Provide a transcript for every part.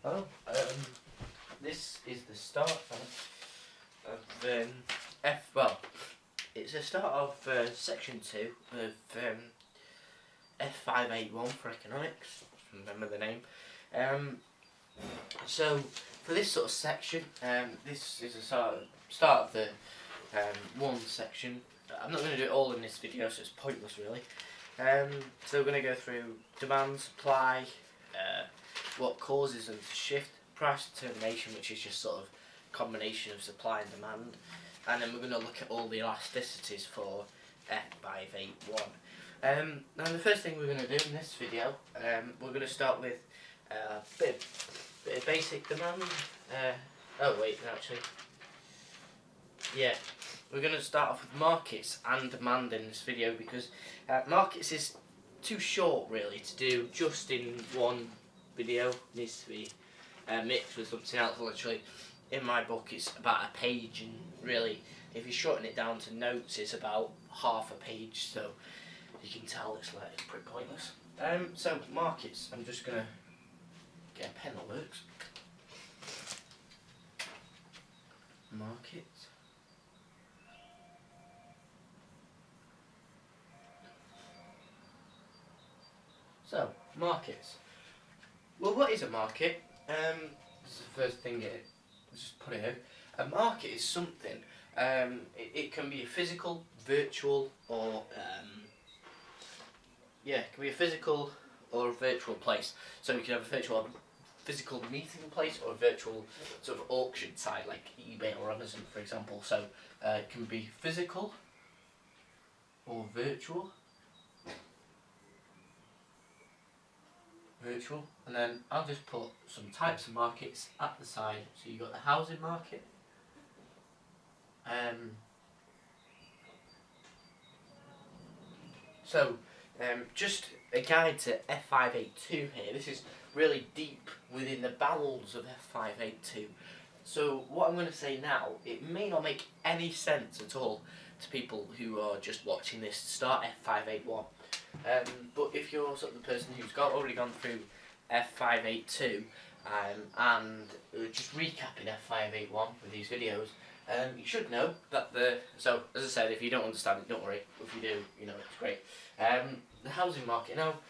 Oh, this is the start of it's the start of section 2 of F581 for economics. Remember the name. So for this sort of section, this is the start of the one section. I'm not going to do it all in this video, so it's pointless really. So we're going to go through demand, supply, what causes them to shift, price determination, which is just sort of combination of supply and demand, and then we're going to look at all the elasticities for F581. Now the first thing we're going to do in this video, we're going to start with a bit of basic demand. We're going to start off with markets and demand in this video because markets is too short really to do just in one video. It needs to be mixed with something else. Literally, in my book it's about a page, and really if you shorten it down to notes it's about half a page, so you can tell it's pretty pointless. So markets, I'm just going to get a pen that works. Markets. So, markets. Well, what is a market? This is the first thing here. Let's just put it here. A market is something. It can be a physical, virtual, or it can be a physical or a virtual place. So you can have a physical meeting place or a virtual sort of auction site like eBay or Amazon, for example. So it can be physical or virtual. And then I'll just put some types of markets at the side. So you've got the housing market, just a guide to F582 here. This is really deep within the bowels of F582. So what I'm going to say now, it may not make any sense at all to people who are just watching this start F581. But if you're sort of the person who's already gone through F582 and just recapping F581 with these videos, you should know that so as I said, if you don't understand it, don't worry. If you do, you know it's great. The housing market. Now,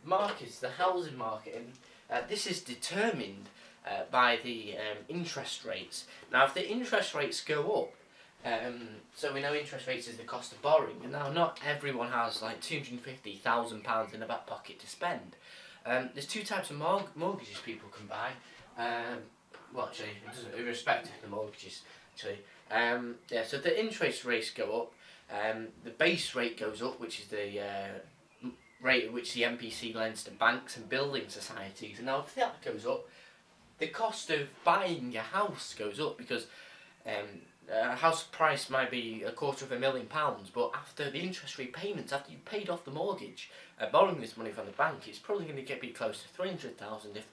markets, the housing market, this is determined by the interest rates. Now, if the interest rates go up, so we know interest rates is the cost of borrowing, and now not everyone has like £250,000 in their back pocket to spend. There's two types of mortgages people can buy. Well, actually, it doesn't, irrespective of the mortgages. Actually, so the interest rates go up. The base rate goes up, which is the rate at which the MPC lends to banks and building societies. And now, if that goes up, the cost of buying a house goes up because a house price might be £250,000, but after the interest repayments, after you've paid off the mortgage, borrowing this money from the bank, it's probably going to be close to £300,000 if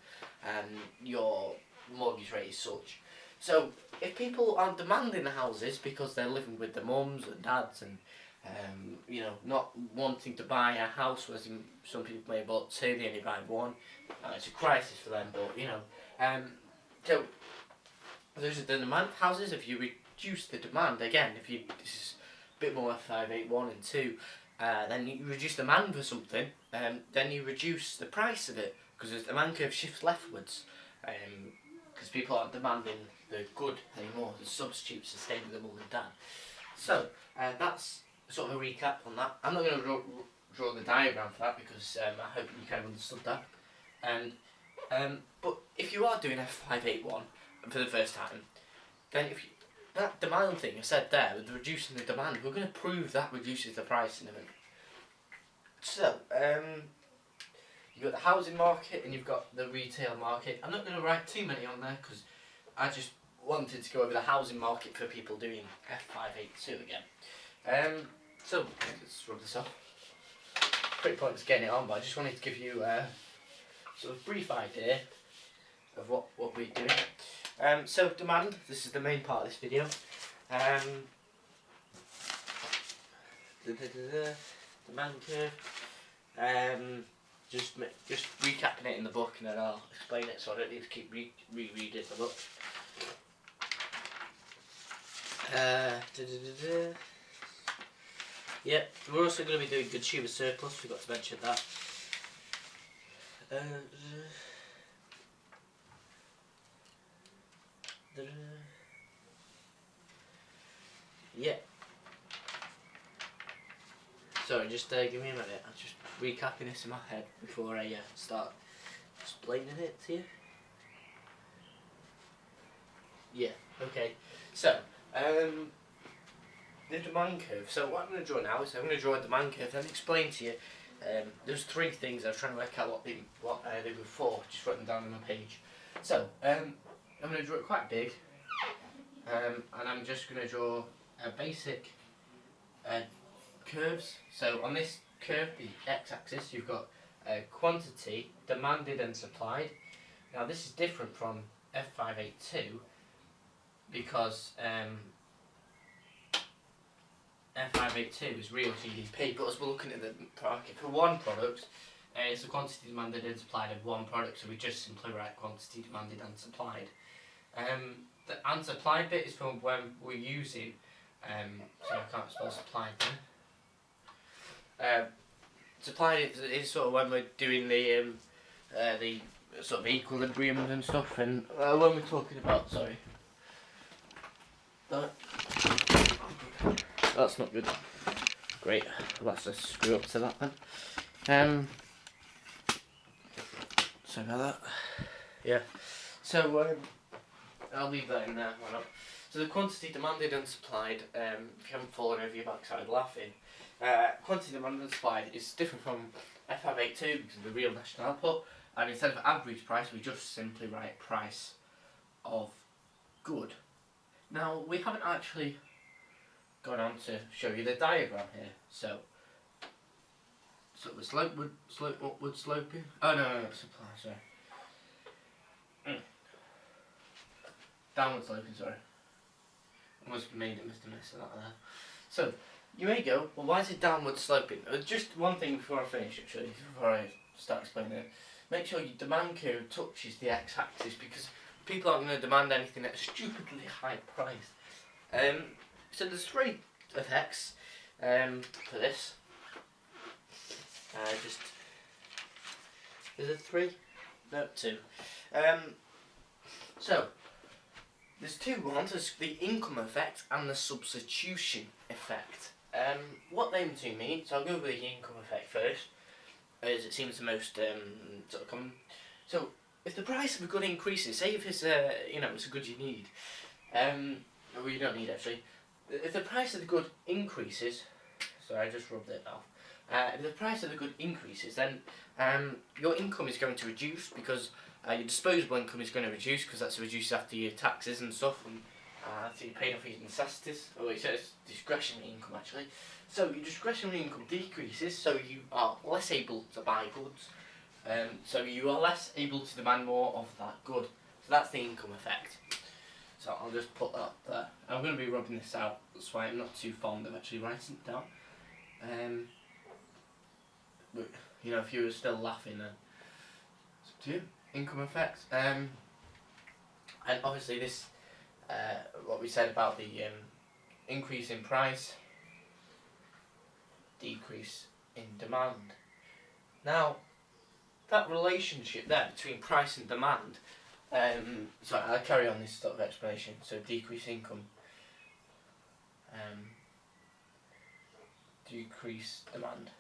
your mortgage rate is such. So if people aren't demanding the houses because they're living with their mums and dads and not wanting to buy a house, whereas some people may have bought two, they only buy one. It's a crisis for them, but so those are the demand houses. If you reduce the demand, again, this is a bit more F581 and 2, then you reduce the demand for something, then you reduce the price of it, because the demand curve shifts leftwards, because people aren't demanding the good anymore, the substitutes to stay with their mum and dad. So that's sort of a recap on that. I'm not going to draw the diagram for that because I hope you kind of understood that. But if you are doing F581 for the first time, then that demand thing I said there, with reducing the demand, we're going to prove that reduces the price in a minute. So, you've got the housing market and you've got the retail market. I'm not going to write too many on there because I just wanted to go over the housing market for people doing F582 again. So, let's rub this off. Pretty pointless getting it on, but I just wanted to give you a sort of brief idea of what we're doing. So demand, this is the main part of this video. Demand curve. just recapping it in the book, and then I'll explain it, so I don't need to keep rereading the book. Yeah, we're also going to be doing consumer surplus. Forgot to mention that. Yeah. Sorry, just give me a minute. I'm just recapping this in my head before I start explaining it to you. Yeah. Okay. So, the demand curve. So what I'm going to draw now is I'm going to draw a demand curve and explain to you. There's three things I was trying to work out what they were for. Just write them down on my page. So I'm going to draw it quite big, and I'm just going to draw a basic curves. So on this curve, the x-axis, you've got quantity demanded and supplied. Now this is different from F582 because F582 is real GDP, but as we're looking at the market for one product, it's the quantity demanded and supplied of one product, so we just simply write quantity demanded and supplied. The unsupplied bit is from when we're using, so I can't spell supplied there. Supplied is sort of when we're doing the sort of equilibrium and stuff, and when we're talking about, sorry. That's not good. Great, let's just screw up to that then. Sorry about that. Yeah. So I'll leave that in there. Why not? So the quantity demanded and supplied. If you haven't fallen over your backside laughing, quantity demanded and supplied is different from F582 because of the real national output. And instead of average price, we just simply write price of good. Now we haven't actually gone on to show you the diagram here. So the slope upward sloping. Oh no, supply. Sorry. Downward sloping. Sorry. I must have made a mess of that there. So you may go, well, why is it downward sloping? Just one thing before I finish, actually, before I start explaining it. Make sure your demand curve touches the x-axis because people aren't going to demand anything at a stupidly high price. So there's three effects for this. Is it three? No, two. So there's two ones. There's the income effect and the substitution effect. What them two mean? So I'll go with the income effect first, as it seems the most sort of common. So if the price of a good increases, say if it's it's a good you need, or you don't need actually. If the price of the good increases, sorry, I just rubbed it off. If the price of the good increases, then your income is going to reduce because your disposable income is going to reduce because that's reduced after your taxes and stuff, and after you paid off your necessities. Oh, it says discretionary income actually. So your discretionary income decreases, so you are less able to buy goods. So you are less able to demand more of that good. So that's the income effect. So I'll just put that there. I'm going to be rubbing this out, that's why I'm not too fond of actually writing it down. But, if you were still laughing then, it's up to you. Income effects. And obviously this, what we said about the increase in price, decrease in demand. Now, that relationship there between price and demand, sorry, I'll carry on this sort of explanation. So decrease income, decrease demand.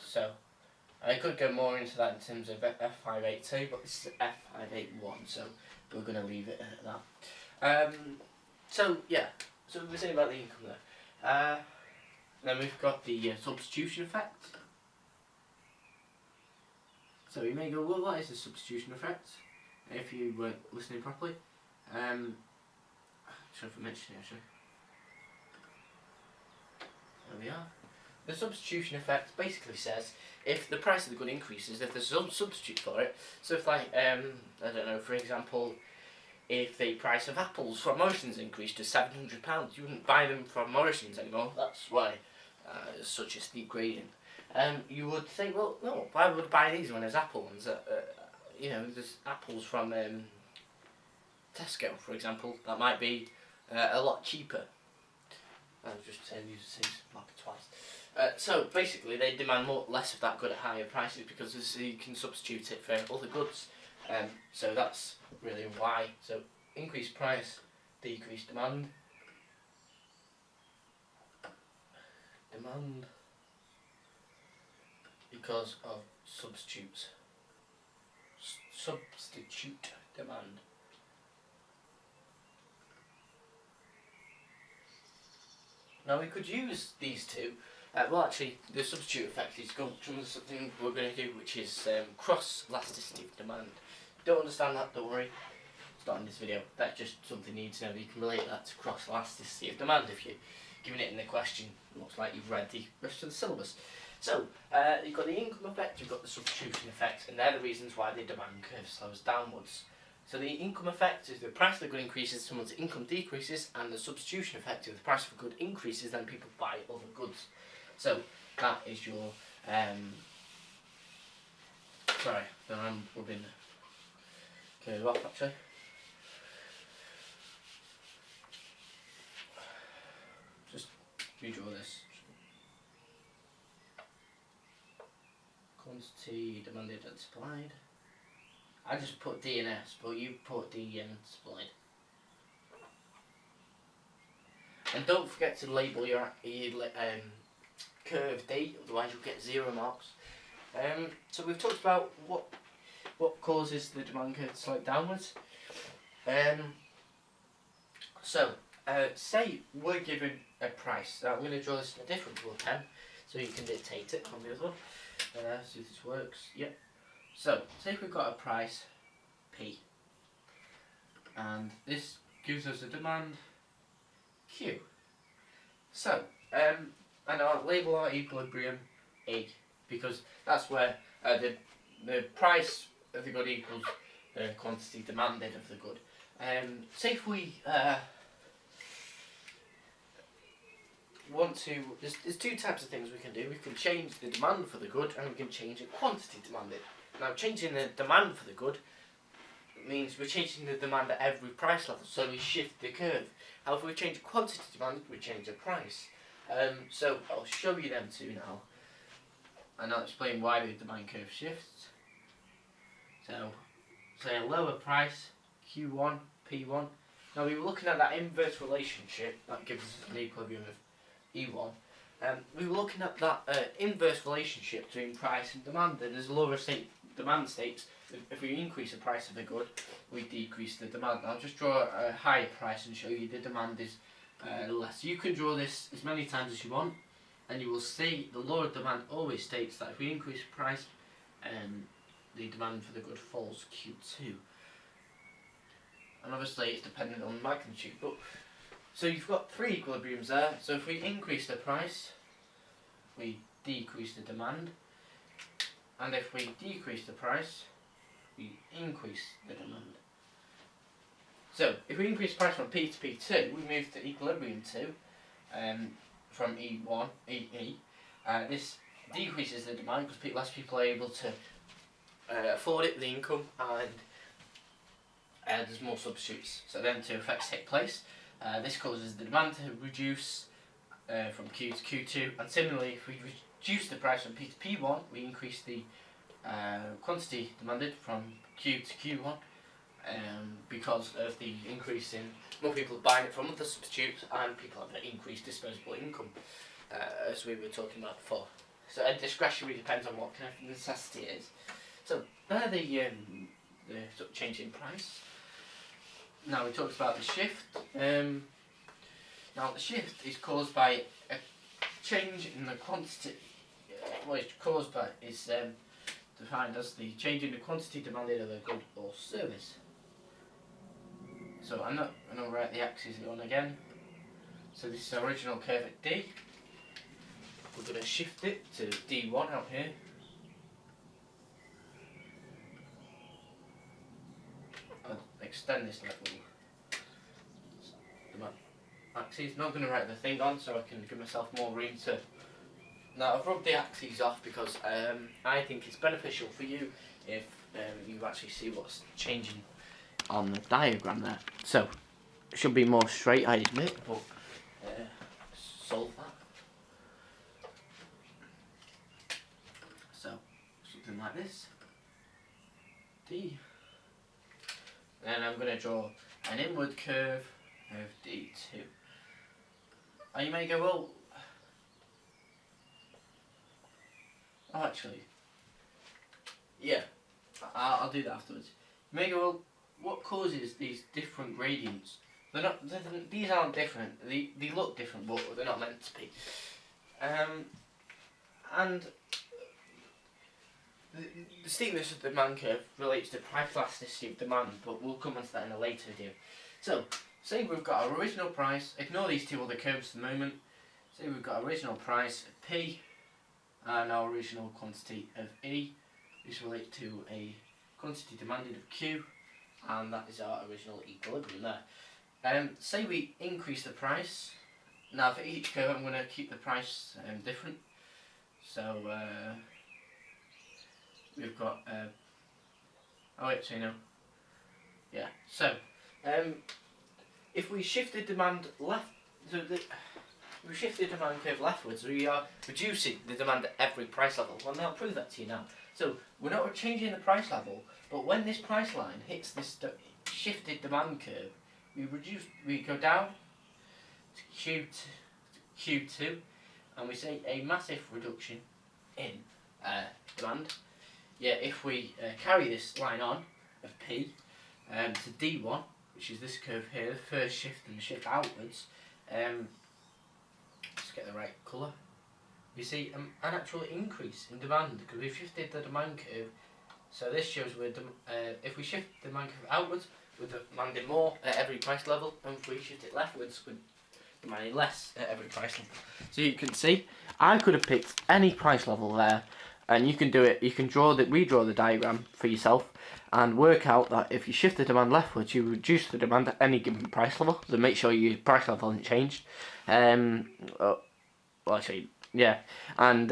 So I could go more into that in terms of F582, but this is F581, so we're going to leave it at that. So yeah, so we were saying about the income there. Then we've got the substitution effect. So you may go, well, what is the substitution effect? If you weren't listening properly. Sorry for mentioning it actually. There we are. The substitution effect basically says if the price of the good increases, if there's some substitute for it. So if like, I don't know, for example, if the price of apples from Morrison's increased to £700, you wouldn't buy them from Morrison's anymore. That's why it's such a steep gradient. you would think, well, no, why would I buy these when there's Apple ones? You know, there's apples from Tesco, for example, that might be a lot cheaper. I was just saying these things like twice. So basically, they demand less of that good at higher prices because you can substitute it for other goods. So that's really why. So increased price, decreased demand. Demand because of substitutes. Substitute demand. Now we could use these two. Well, actually, the substitute effect is something we're going to do, which is cross-elasticity of demand. Don't understand that? Don't worry. It's not in this video. That's just something you need to know. You can relate that to cross-elasticity of demand if you're giving it in the question. Looks like you've read the rest of the syllabus. So you've got the income effect, you've got the substitution effect, and they're the reasons why the demand curve slows downwards. So the income effect is the price of the good increases, someone's income decreases, and the substitution effect is the price of a good increases, then people buy other goods. So that is your sorry, then I'm rubbing the curve off actually. Just redraw this. Quantity demanded and supplied. I just put D and S, but you put D and supplied. And don't forget to label your curve D, otherwise you'll get 0 marks. So we've talked about what causes the demand curve to slope downwards. Say we're given a price. Now I'm going to draw this in a different colour pen, so you can dictate it on the other one. See if this works. Yep. So, say we've got a price P, and this gives us a demand Q. So, and I'll label our equilibrium E, because that's where the price of the good equals the quantity demanded of the good. Say if we want to, there's two types of things we can do. We can change the demand for the good, and we can change the quantity demanded. Now, changing the demand for the good means we're changing the demand at every price level, so we shift the curve. However, if we change quantity demand, we change the price. So I'll show you them two now, and I'll explain why the demand curve shifts. So, say a lower price, Q1, P1. Now we were looking at that inverse relationship that gives us an equilibrium of E1. We were looking at that inverse relationship between price and demand, and as lower demand states, if we increase the price of a good, we decrease the demand. I'll just draw a higher price and show you the demand is less. You can draw this as many times as you want, and you will see the lower demand always states that if we increase the price, the demand for the good falls Q2. And obviously it's dependent on magnitude, but so you've got three equilibriums there. So if we increase the price, we decrease the demand, and if we decrease the price, we increase the demand. So if we increase the price from P to P2, we move to equilibrium 2 from E1, E. This decreases the demand because less people are able to afford it, the income, and there's more substitutes. So then two effects take place. This causes the demand to reduce from Q to Q2, and similarly, if we reduce the price from P to P1, we increase the quantity demanded from Q to Q1 because of the increase in more people buying it from other substitutes, and people have an increased disposable income, as we were talking about before. So a discretionary depends on what kind of necessity it is. So there the sort of change in price. Now we talked about the shift. Now the shift is caused by a change in the quantity. What it's caused by is defined as the change in the quantity demanded of a good or service. So I'm not going to write the axes on again. So this is the original curve at D. We're going to shift it to D1 out here. I'll extend this level. The axis. Not going to write the thing on, so I can give myself more room to Now I've rubbed the axes off because I think it's beneficial for you if you actually see what's changing on the diagram there. So it should be more straight, I admit, but solve that. So something like this. D. Then I'm going to draw an inward curve of D2. And you may go, well, oh, actually, yeah, I'll do that afterwards. You may go, well, what causes these different gradients? These aren't different. They look different, but they're not meant to be. And the steepness of the demand curve relates to price elasticity of demand, but we'll come on to that in a later video. So, say we've got our original price. Ignore these two other curves for the moment. Say we've got original price of P and our original quantity of E. This relates to a quantity demanded of Q, and that is our original equilibrium there. Say we increase the price. Now for each curve I'm going to keep the price different. So we've got, oh wait, so you know, yeah, so if we shift the demand left, so if we shift the demand curve leftwards, we are reducing the demand at every price level. Well, I'll prove that to you now. So we're not changing the price level, but when this price line hits this shifted demand curve, we go down to Q2, and we see a massive reduction in demand. Yeah, if we carry this line on of P to D1, which is this curve here, the first shift and the shift outwards, let's get the right colour, we see an actual increase in demand because we've shifted the demand curve. So this shows if we shift the demand curve outwards, we're demanding more at every price level, and if we shift it leftwards, we're demanding less at every price level. So you can see, I could have picked any price level there, and you can do it. You can redraw the diagram for yourself, and work out that if you shift the demand leftwards, you reduce the demand at any given price level. So make sure your price level hasn't changed. Well, actually, yeah. And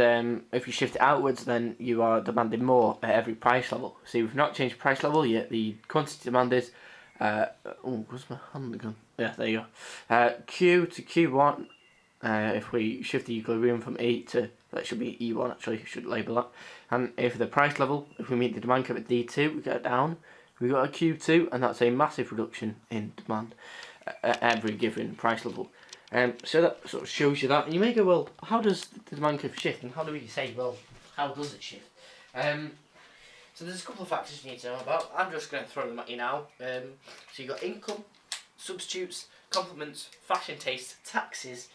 if you shift it outwards, then you are demanding more at every price level. So we've not changed price level yet. The quantity demand is oh, where's my hand gone? Yeah, there you go. Q to Q1. If we shift the equilibrium from E to, that should be E1 actually, should label that. And if the price level, if we meet the demand curve at D2, we get down, we got a Q2, and that's a massive reduction in demand at every given price level. So that sort of shows you that. And you may go, well, how does the demand curve shift? And how do we say, well, how does it shift? So there's a couple of factors you need to know about. I'm just going to throw them at you now. So you've got income, substitutes, complements, fashion taste, taxes,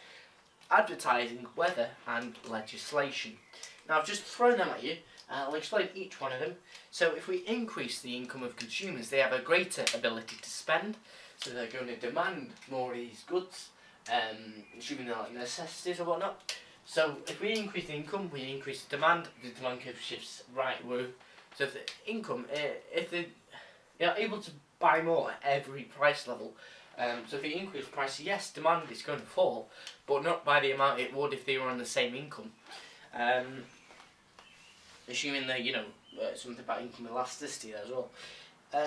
advertising, weather, and legislation. Now I've just thrown them at you. I'll explain each one of them. So if we increase the income of consumers, they have a greater ability to spend, so they're going to demand more of these goods, assuming they're like necessities or whatnot. So if we increase the income, we increase the demand curve shifts rightward. So if the income, if they're able to buy more at every price level, so if you increase the price, yes, demand is going to fall, but not by the amount it would if they were on the same income. Assuming that, something about income elasticity as well.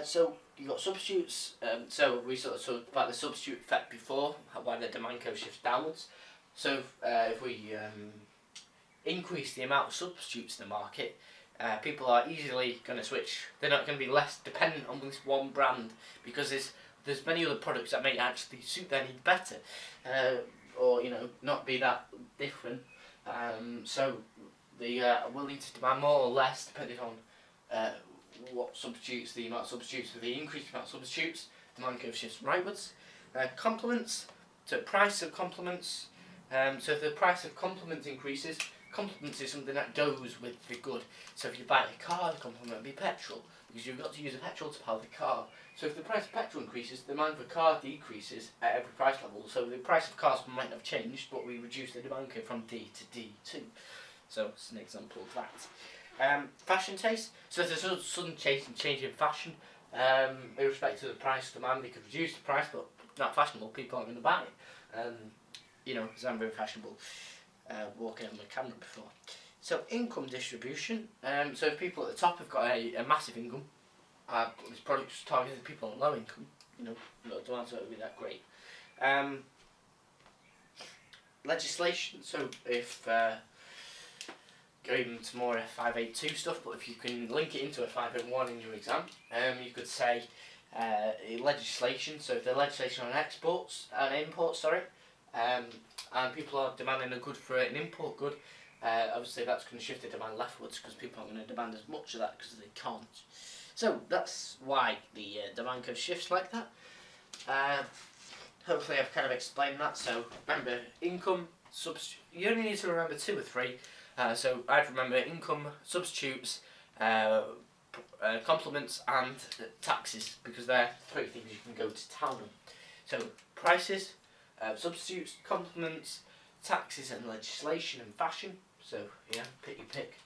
So you've got substitutes, so we sort of talked about the substitute effect before, why the demand curve shifts downwards. So if we increase the amount of substitutes in the market, people are easily going to switch. They're not going to be less dependent on this one brand, because there's many other products that may actually suit their need better, or not be that different. So they are willing to demand more or less depending on what substitutes, the amount of substitutes. With the increased amount of substitutes, demand curve shifts rightwards. Complements, so price of complements. So if the price of complements increases, complements is something that goes with the good. So if you buy a car, the complement would be petrol, because you've got to use a petrol to power the car. So if the price of petrol increases, the demand for car decreases at every price level. So the price of cars might have changed, but we reduce the demand curve from D to D2. So it's an example of that. Fashion taste. So if there's a sudden change in fashion, with respect to the price of demand, they could reduce the price, but not fashionable, people aren't going to buy it. Because I'm very fashionable. walking on my camera before. So income distribution. So if people at the top have got a massive income, this product's targeted people on low income. You know, the ones that would be that great. Legislation. So if going into more F582 stuff, but if you can link it into F581 in your exam, you could say legislation. So if the legislation on exports and imports, and people are demanding a good for an import good, obviously that's going to shift the demand leftwards because people aren't going to demand as much of that because they can't. So that's why the demand curve shifts like that. Hopefully I've kind of explained that. So remember income, you only need to remember 2 or 3. So I'd remember income, substitutes, complements and taxes, because they're 3 things you can go to town on. So prices, substitutes, complements, taxes and legislation and fashion. So yeah, pick your pick.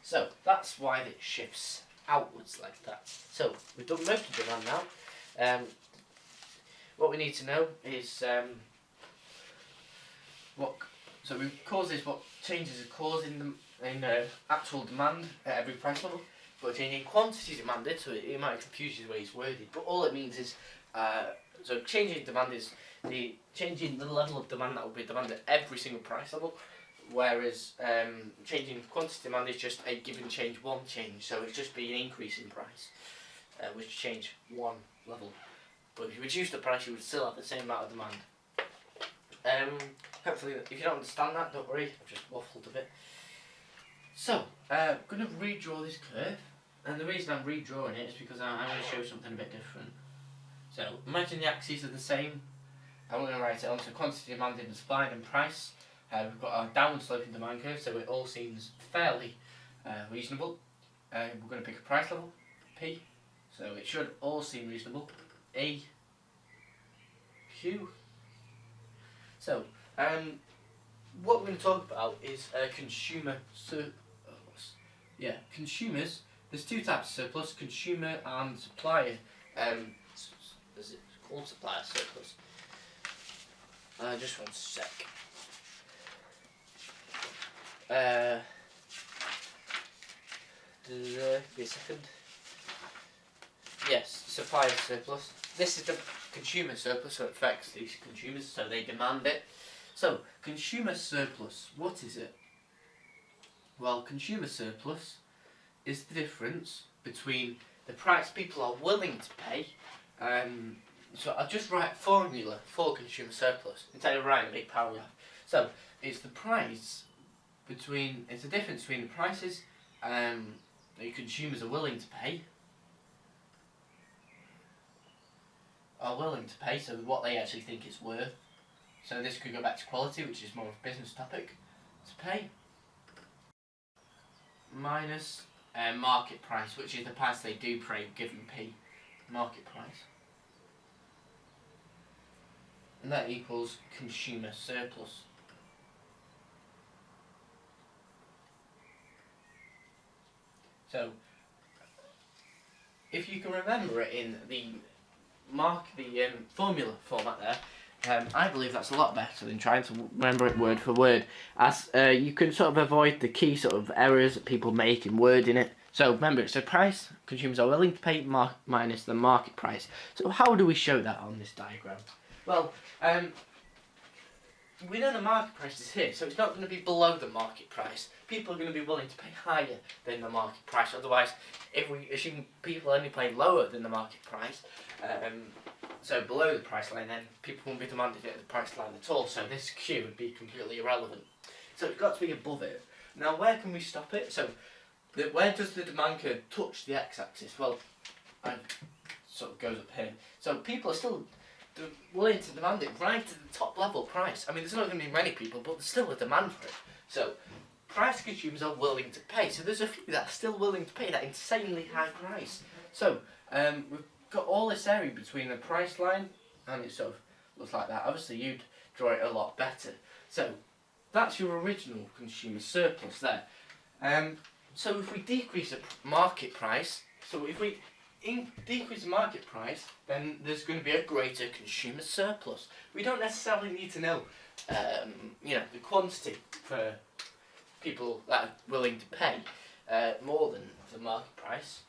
So that's why it shifts outwards like that. So we've done most of the demand now. What we need to know is so what changes are caused in actual demand at every price level, but changing quantity demanded, so it might confuse you the way it's worded, but all it means is, so changing demand is changing the level of demand that will be demanded at every single price level, whereas changing quantity demand is just a given change, one change, so it's just be an increase in price, which change one level. But if you reduce the price, you would still have the same amount of demand. Hopefully, if you don't understand that, don't worry, I've just waffled a bit. So, I'm going to redraw this curve, and the reason I'm redrawing it is because I'm going to show something a bit different. So, imagine the axes are the same. I'm going to write it onto quantity demanded and supply and price. We've got a downward sloping demand curve, so it all seems fairly reasonable. We're going to pick a price level, P, so it should all seem reasonable. A, Q. So, what we're going to talk about is consumer surplus. Yeah, consumers. There's 2 types of surplus: consumer and supplier. Is it called supplier surplus? Just one sec. Be a second. Yes, supplier surplus. This is the consumer surplus, so it affects these consumers, so they demand it. So, consumer surplus, what is it? Well, consumer surplus is the difference between the price people are willing to pay. So I'll just write a formula for consumer surplus instead of writing a big paragraph. So it's the price between, it's the difference between the prices that consumers are willing to pay. So what they actually think it's worth. So this could go back to quality, which is more of a business topic, to pay, minus market price, which is the price they do pay given P, market price. And that equals consumer surplus. So, if you can remember it in the formula format there, I believe that's a lot better than trying to remember it word for word, as you can sort of avoid the key sort of errors that people make in wording it. So remember, it's a price consumers are willing to pay minus the market price. So how do we show that on this diagram? Well, we know the market price is here, so it's not going to be below the market price. People are going to be willing to pay higher than the market price. Otherwise, if we assume people only pay lower than the market price, so below the price line, then people won't be demanded at the price line at all. So this Q would be completely irrelevant. So it's got to be above it. Now, where can we stop it? So, where does the demand curve touch the x-axis? Well, it sort of goes up here. So people are still willing to demand it right to the top level price. I mean, there's not going to be many people, but there's still a demand for it. So, price consumers are willing to pay. So there's a few that are still willing to pay that insanely high price. So, we've got all this area between the price line, and it sort of looks like that. Obviously, you'd draw it a lot better. So, that's your original consumer surplus there. So if we decrease the market price, so if we decrease the market price, then there's going to be a greater consumer surplus. We don't necessarily need to know, the quantity for people that are willing to pay more than the market price.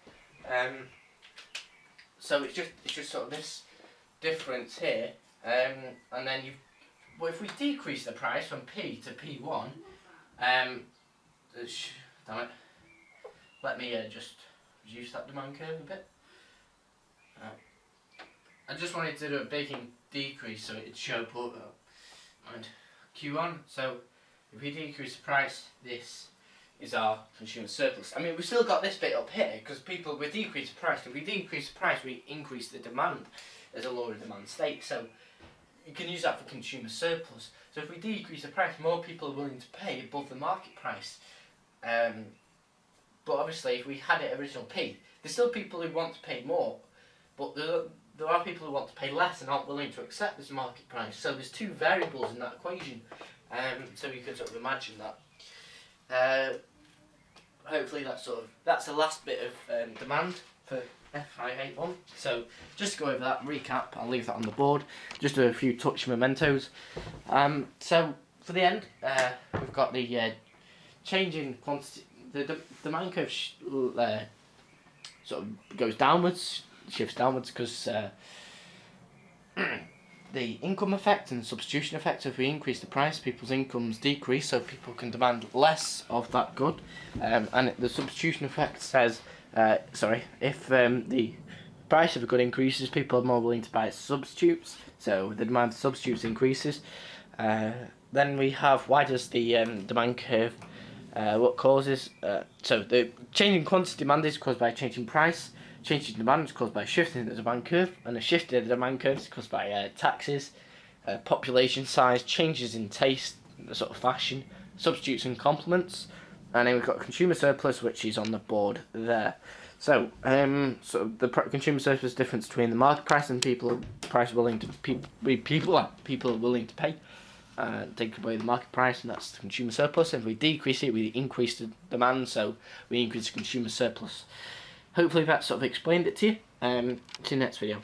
So it's just sort of this difference here, and then if we decrease the price from P to P1, damn it, let me just reduce that demand curve a bit. I just wanted to do a baking decrease so it'd show Q1. So if we decrease the price, this is our consumer surplus. I mean, we've still got this bit up here because we decrease the price. If we decrease the price, we increase the demand as a lower demand state. So you can use that for consumer surplus. So if we decrease the price, more people are willing to pay above the market price. But obviously, if we had it original P, there's still people who want to pay more, but there are people who want to pay less and aren't willing to accept this market price. So there's two variables in that equation. So you can sort of imagine that. Hopefully that's the last bit of demand for F581. So just to go over that recap, I'll leave that on the board. Just a few touch mementos. So for the end, we've got the change in quantity. The demand curve sort of goes downwards, shifts downwards because the income effect and if we increase the price, people's incomes decrease, so people can demand less of that good. And the substitution effect says, if the price of a good increases, people are more willing to buy substitutes, so the demand for substitutes increases. Then we have, why does the demand curve, what causes, so the change in quantity demand is caused by a change in price. Change in demand is caused by a shift in the demand curve, and a shift in the demand curve is caused by taxes, population size, changes in taste, the sort of fashion, substitutes and complements, and then we've got consumer surplus, which is on the board there. So, the consumer surplus difference between the market price and people are willing to pay. Take away the market price, and that's the consumer surplus. If we decrease it, we increase the demand, so we increase the consumer surplus. Hopefully that sort of explained it to you. See you next video.